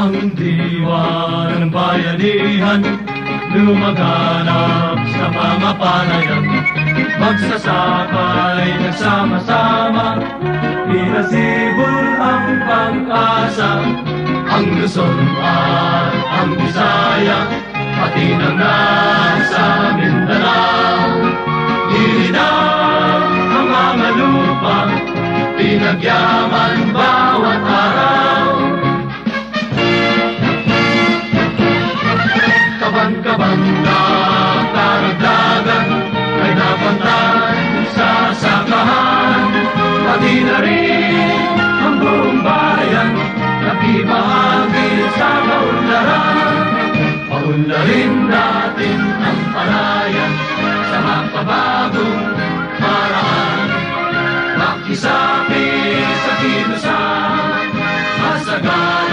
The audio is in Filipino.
Ang diwa ng bayanihan lumaganap sa mga panayan. Magsasakay nagsama-sama, pinasibol ang pag-asa. Ang Luzon at ang Bisaya, pati na nasa Mindanao. Dilinang ang mga lupa, pinagyaman bawat araw. Kaban-kaban na karagdagan ay napantay sa sakahan. Pati na rin ang buong bayan nakibahagi sa kaunlaran. Paunlarin natin ang palayan sa mapabagong paraan. Makisapi sa kilusan, masagan